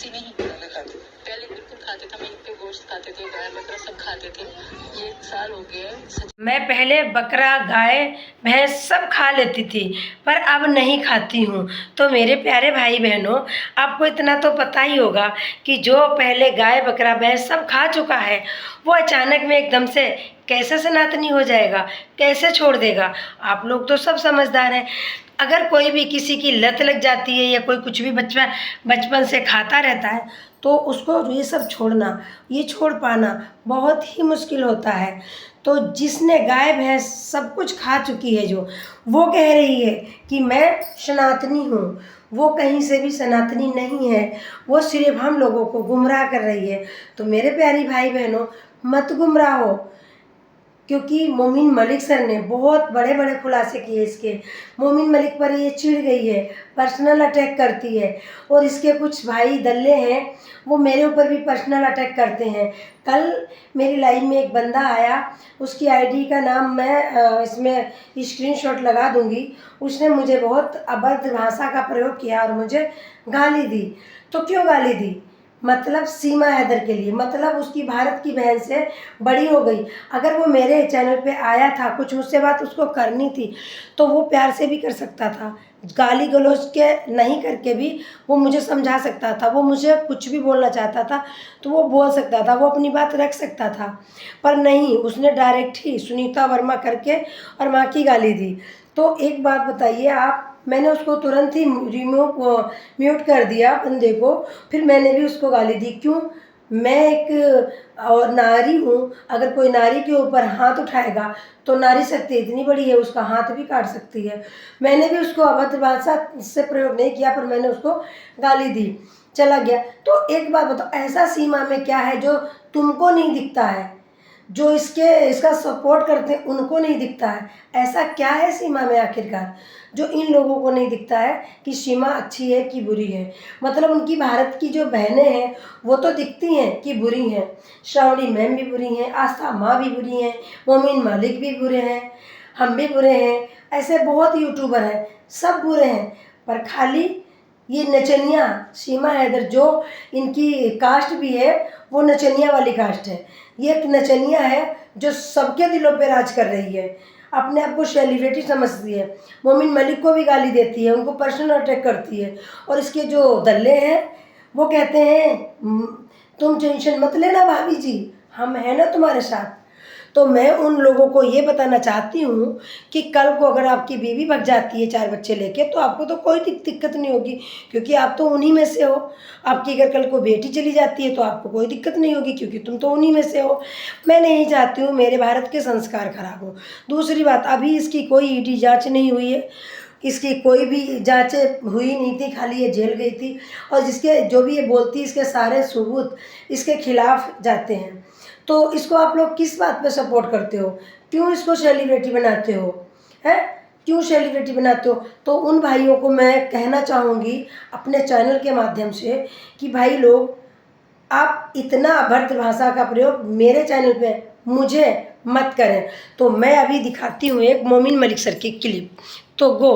खस्सी नहीं पहले खाते थे। पहले बिल्कुल खाते थे, हम ईद पे गोश्त खाते थे, गाय बकरा सब खाते थे। ये 1 साल हो गया है। मैं पहले बकरा गाय भैंस सब खा लेती थी, पर अब नहीं खाती हूँ। तो मेरे प्यारे भाई बहनों, आपको इतना तो पता ही होगा कि जो पहले गाय बकरा भैंस सब खा चुका है, वो अचानक में एकदम से कैसे सनातनी हो जाएगा, कैसे छोड़ देगा। आप लोग तो सब समझदार हैं। अगर कोई भी किसी की लत लग जाती है या कोई कुछ भी बचपन से खाता रहता है, तो उसको ये सब छोड़ना, ये छोड़ पाना बहुत ही मुश्किल होता है। तो जिसने गाय भैंस सब कुछ खा चुकी है, जो वो कह रही है कि मैं सनातनी हूँ, वो कहीं से भी सनातनी नहीं है। वो सिर्फ हम लोगों को गुमराह कर रही है। तो मेरे प्यारी भाई बहनों, मत गुमराह हो, क्योंकि मोमिन मलिक सर ने बहुत बड़े बड़े खुलासे किए इसके। मोमिन मलिक पर ये चिढ़ गई है, पर्सनल अटैक करती है, और इसके कुछ भाई दल्ले हैं, वो मेरे ऊपर भी पर्सनल अटैक करते हैं। कल मेरी लाइव में एक बंदा आया, उसकी आईडी का नाम मैं इसमें स्क्रीनशॉट लगा दूंगी। उसने मुझे बहुत अभद्र भाषा का प्रयोग किया और मुझे गाली दी। तो क्यों गाली दी? मतलब सीमा हैदर के लिए, मतलब उसकी भारत की बहन से बड़ी हो गई। अगर वो मेरे चैनल पे आया था, कुछ मुझसे बात उसको करनी थी, तो वो प्यार से भी कर सकता था, गाली गलौज के नहीं करके भी वो मुझे समझा सकता था। वो मुझे कुछ भी बोलना चाहता था तो वो बोल सकता था, वो अपनी बात रख सकता था। पर नहीं, उसने डायरेक्ट ही सुनीता वर्मा करके और माँ की गाली दी। तो एक बात बताइए आप, मैंने उसको तुरंत ही म्यूट कर दिया बंदे को, फिर मैंने भी उसको गाली दी। क्यों? मैं एक और नारी हूँ। अगर कोई नारी के ऊपर हाथ उठाएगा तो नारी शक्ति इतनी बड़ी है, उसका हाथ भी काट सकती है। मैंने भी उसको अभद्र भाषा से प्रयोग नहीं किया, पर मैंने उसको गाली दी, चला गया। तो एक बात बताओ, ऐसा सीमा में क्या है जो तुमको नहीं दिखता है, जो इसका सपोर्ट करते हैं उनको नहीं दिखता है? ऐसा क्या है सीमा में आखिरकार जो इन लोगों को नहीं दिखता है कि सीमा अच्छी है कि बुरी है? मतलब उनकी भारत की जो बहनें हैं वो तो दिखती हैं कि बुरी हैं। श्रावणी मैम भी बुरी हैं, आस्था माँ भी बुरी हैं, मोमिन मालिक भी बुरे हैं, हम भी बुरे हैं, ऐसे बहुत यूट्यूबर हैं, सब बुरे हैं। पर खाली ये नचनिया सीमा हैदर, जो इनकी कास्ट भी है वो नचनिया वाली कास्ट है। ये एक नचनिया है जो सबके दिलों पे राज कर रही है, अपने आप को सेलिब्रिटी समझती है, मोमिन मलिक को भी गाली देती है, उनको पर्सनल अटैक करती है। और इसके जो दल्ले हैं वो कहते हैं तुम टेंशन मत लेना भाभी जी, हम हैं ना तुम्हारे साथ। तो मैं उन लोगों को ये बताना चाहती हूँ कि कल को अगर आपकी बीवी भग जाती है 4 बच्चे लेके, तो आपको तो कोई दिक्कत नहीं होगी, क्योंकि आप तो उन्हीं में से हो। आपकी अगर कल को बेटी चली जाती है तो आपको कोई दिक्कत नहीं होगी, क्योंकि तुम तो उन्हीं में से हो। मैं नहीं चाहती हूँ मेरे भारत के संस्कार खराब हो। दूसरी बात, अभी इसकी कोई ईडी जाँच नहीं हुई है, इसकी कोई भी जांचें हुई नहीं थी, खाली ये जेल गई थी। और जिसके जो भी ये बोलती है, इसके सारे सबूत इसके खिलाफ जाते हैं। तो इसको आप लोग किस बात पे सपोर्ट करते हो? क्यों इसको सेलिब्रिटी बनाते हो? हैं, क्यों सेलिब्रिटी बनाते हो? तो उन भाइयों को मैं कहना चाहूँगी अपने चैनल के माध्यम से कि भाई लोग, आप इतना अभद्र भाषा का प्रयोग मेरे चैनल पे मुझे मत करें। तो मैं अभी दिखाती हूँ एक मोमिन मलिक सर की क्लिप, तो गो।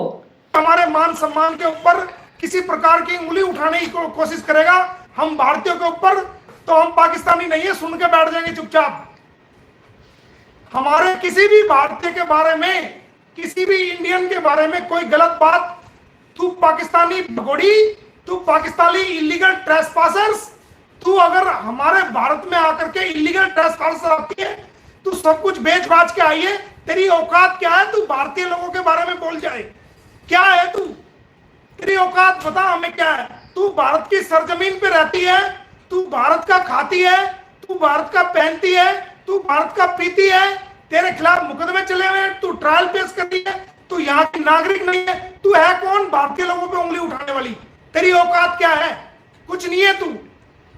हमारे मान सम्मान के ऊपर किसी प्रकार की उंगली उठाने की कोशिश करेगा हम भारतीयों के ऊपर, तो हम पाकिस्तानी नहीं है, सुन के बैठ जाएंगे चुपचाप। हमारे किसी भी भारतीय के बारे में, किसी भी इंडियन के बारे में कोई गलत बात, तू पाकिस्तानी भगोड़ी, तू पाकिस्तानी इलीगल ट्रेसपासर्स, तू अगर हमारे भारत में आकर के इलीगल ट्रेसपासर आती है, तू सब कुछ बेच बाच के आई है, तेरी औकात क्या है? तू भारतीय लोगों के बारे में बोल जाए, क्या है तू? तेरी औकात बता हमें क्या है? तू भारत की सरजमीन पे रहती है, तू भारत का खाती है, तू भारत का पहनती है, तू भारत का पीती है, तेरे खिलाफ मुकदमे चले हुए हैं, तू ट्रायल पेश करती है, तू यहाँ की नागरिक नहीं है, तू है कौन भारतीय लोगों पे उंगली उठाने वाली? तेरी औकात क्या है? कुछ नहीं है तू।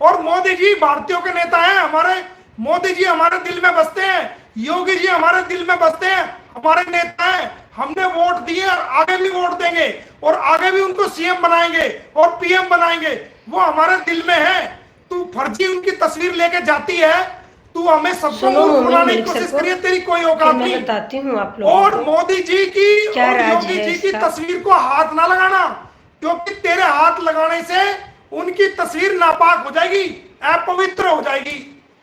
और मोदी जी भारतीयों के नेता हैं, हमारे मोदी जी हमारे दिल में बसते हैं, योगी जी हमारे दिल में बसते हैं, हमारे नेता हैं, हमने वोट दिए और आगे भी वोट देंगे और आगे भी उनको सीएम बनाएंगे और पीएम बनाएंगे, वो हमारे दिल में है। तू फर्जी उनकी तस्वीर लेके जाती है, तू हमें सबको मूर्ख बनाने की कोशिश करिए, तेरी कोई औकात नहीं। बताती हूँ आप लोगों और को मोदी जी की क्या और राज योगी है जी की इसका। तस्वीर को हाथ ना लगाना, क्योंकि तेरे हाथ लगाने से उनकी तस्वीर नापाक हो जाएगी, अपवित्र हो जाएगी,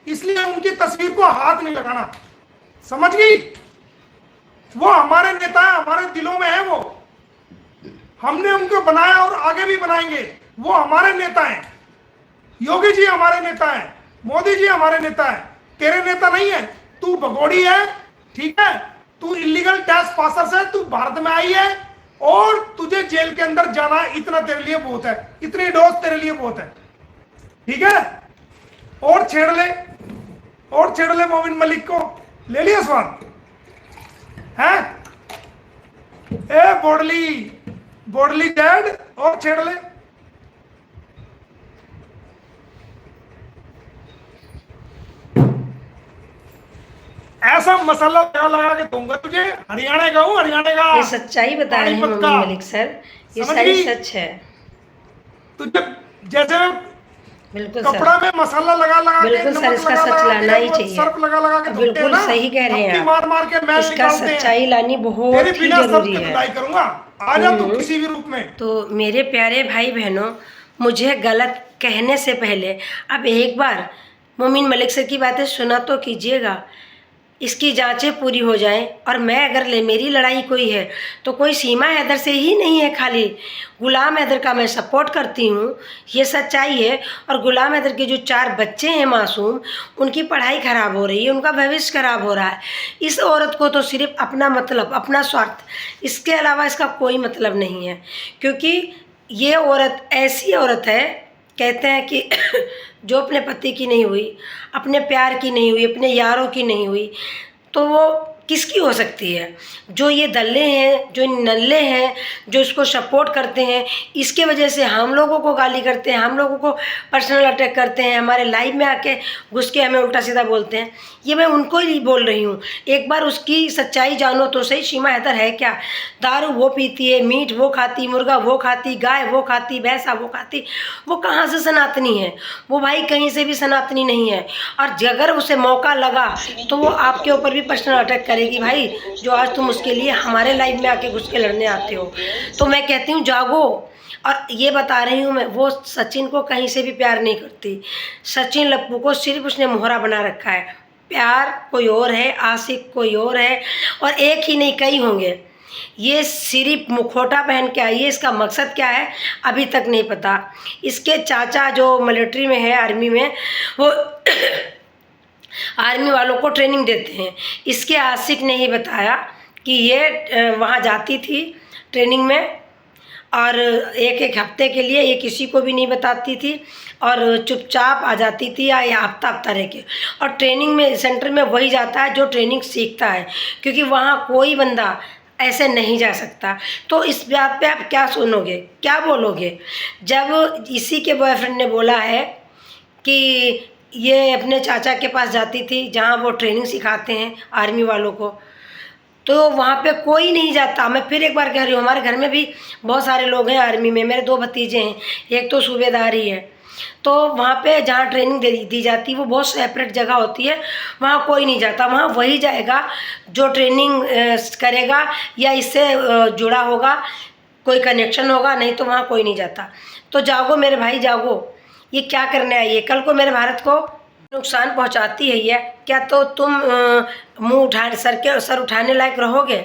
इसलिए उनकी तस्वीर को हाथ नहीं लगाना, समझ गई? वो हमारे नेता है, हमारे दिलों में है वो, हमने उनको बनाया और आगे भी बनाएंगे। वो हमारे नेता हैं, योगी जी हमारे नेता हैं, मोदी जी हमारे नेता हैं, तेरे नेता नहीं है। तू भगोड़ी है, ठीक है, तू इलीगल टैक्स पासर है, तू भारत में आई है और तुझे जेल के अंदर जाना, इतना तेरे लिए बहुत है, इतनी डोज तेरे लिए बहुत है, ठीक है? और छेड़ ले मोमिन मलिक को, ले लिया स्वाद है? ए बोडली डैड, और छेड़ ले। ऐसा मसाला लगा के दूंगा तुझे, हरियाणा का हूँ, हरियाणा का। ये सच्चाई बता रहे हैं मोमिन मलिक सर, ये सारी सच है। तुझे जैसे बिल्कुल कपड़ा सर, में मसाला लगा के, बिल्कुल सर, इसका सच लाना ही चाहिए। सर्फ लगा के बिल्कुल सही कह रहे हैं मार मार के मैल इसका निकालते हैं। सच्चाई लानी बहुत तेरे ही बिना जरूरी सर्फ के है। धुलाई करूंगा, आ जा तू किसी भी रूप में। तो मेरे प्यारे भाई बहनों, मुझे गलत कहने से पहले अब एक बार मोमिन मलिक सर की बातें सुना तो कीजिएगा, इसकी जांचें पूरी हो जाएं। और मैं अगर मेरी लड़ाई कोई है तो कोई सीमा हैदर से ही नहीं है, खाली गुलाम हैदर का मैं सपोर्ट करती हूँ, ये सच्चाई है। और गुलाम हैदर के जो 4 बच्चे हैं मासूम, उनकी पढ़ाई ख़राब हो रही है, उनका भविष्य ख़राब हो रहा है। इस औरत को तो सिर्फ अपना मतलब, अपना स्वार्थ, इसके अलावा इसका कोई मतलब नहीं है। क्योंकि ये औरत ऐसी औरत है, कहते हैं कि जो अपने पति की नहीं हुई, अपने प्यार की नहीं हुई, अपने यारों की नहीं हुई, तो वो किसकी हो सकती है? जो ये दल्ले हैं, जो नल्ले हैं, जो इसको सपोर्ट करते हैं, इसके वजह से हम लोगों को गाली करते हैं, हम लोगों को पर्सनल अटैक करते हैं, हमारे लाइव में आके घुस के हमें उल्टा सीधा बोलते हैं। ये मैं उनको ही बोल रही हूँ, एक बार उसकी सच्चाई जानो तो सही। सीमा हैदर है क्या? दारू वो पीती है, मीट वो खाती, मुर्गा वो खाती, गाय वो खाती, भैंसा वो खाती, वो कहाँ से सनातनी है? वो भाई कहीं से भी सनातनी नहीं है। और अगर उसे मौका लगा तो वो आपके ऊपर भी पर्सनल अटैक करेगी। भाई, जो आज तुम उसके लिए हमारे लाइफ में आके घुस के लड़ने आते हो, तो मैं कहती हूँ जागो। और ये बता रही हूँ मैं, वो सचिन को कहीं से भी प्यार नहीं करती। सचिन लप्पू को सिर्फ उसने मोहरा बना रखा है। प्यार कोई और है, आशिक कोई और है, और एक ही नहीं कई होंगे। ये सिर्फ मुखौटा पहन के आई है, इसका मकसद क्या है अभी तक नहीं पता। इसके चाचा जो मिलिट्री में है, आर्मी में, वो आर्मी वालों को ट्रेनिंग देते हैं। इसके आशिक ने ही बताया कि ये वहाँ जाती थी ट्रेनिंग में, और एक हफ्ते के लिए ये किसी को भी नहीं बताती थी, और चुपचाप आ जाती थी या हफ्ता रह के। और ट्रेनिंग में सेंटर में वही जाता है जो ट्रेनिंग सीखता है, क्योंकि वहाँ कोई बंदा ऐसे नहीं जा सकता। तो इस बात पे आप क्या सुनोगे, क्या बोलोगे? जब इसी के बॉयफ्रेंड ने बोला है कि ये अपने चाचा के पास जाती थी जहाँ वो ट्रेनिंग सिखाते हैं आर्मी वालों को, तो वहाँ पे कोई नहीं जाता। मैं फिर एक बार कह रही हूँ, हमारे घर में भी बहुत सारे लोग हैं आर्मी में, मेरे 2 भतीजे हैं, एक तो सूबेदार ही है। तो वहाँ पे जहाँ ट्रेनिंग दी जाती है वो बहुत सेपरेट जगह होती है, वहाँ कोई नहीं जाता। वहाँ वही जाएगा जो ट्रेनिंग करेगा या इससे जुड़ा होगा, कोई कनेक्शन होगा, नहीं तो वहाँ कोई नहीं जाता। तो जागो मेरे भाई, जागो। ये क्या करने आई है? कल को मेरे भारत को नुकसान पहुंचाती है ये, क्या तो तुम मुंह उठा सर उठाने लायक रहोगे?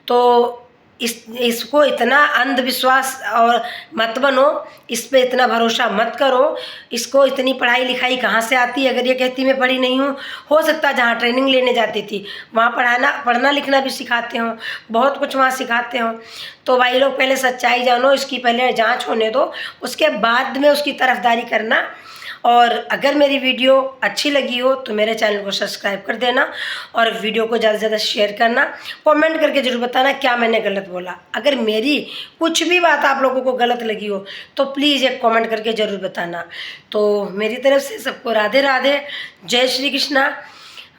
तो इसको इतना अंधविश्वास और मत बनो, इस पे इतना भरोसा मत करो। इसको इतनी पढ़ाई लिखाई कहाँ से आती है? अगर ये कहती मैं पढ़ी नहीं हूँ, हो सकता जहाँ ट्रेनिंग लेने जाती थी वहाँ पढ़ना लिखना भी सिखाते हो, बहुत कुछ वहाँ सिखाते हो। तो भाई लोग, पहले सच्चाई जानो, इसकी पहले जांच होने दो, उसके बाद में उसकी तरफदारी करना। और अगर मेरी वीडियो अच्छी लगी हो तो मेरे चैनल को सब्सक्राइब कर देना, और वीडियो को ज़्यादा से ज़्यादा शेयर करना। कमेंट करके ज़रूर बताना क्या मैंने गलत बोला। अगर मेरी कुछ भी बात आप लोगों को गलत लगी हो तो प्लीज़ एक कमेंट करके ज़रूर बताना। तो मेरी तरफ से सबको राधे राधे, जय श्री कृष्णा।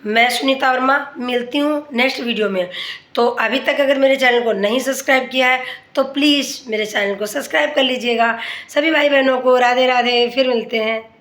मैं सुनीता वर्मा, मिलती हूँ नेक्स्ट वीडियो में। तो अभी तक अगर मेरे चैनल को नहीं सब्सक्राइब किया है तो प्लीज़ मेरे चैनल को सब्सक्राइब कर लीजिएगा। सभी भाई बहनों को राधे राधे, फिर मिलते हैं।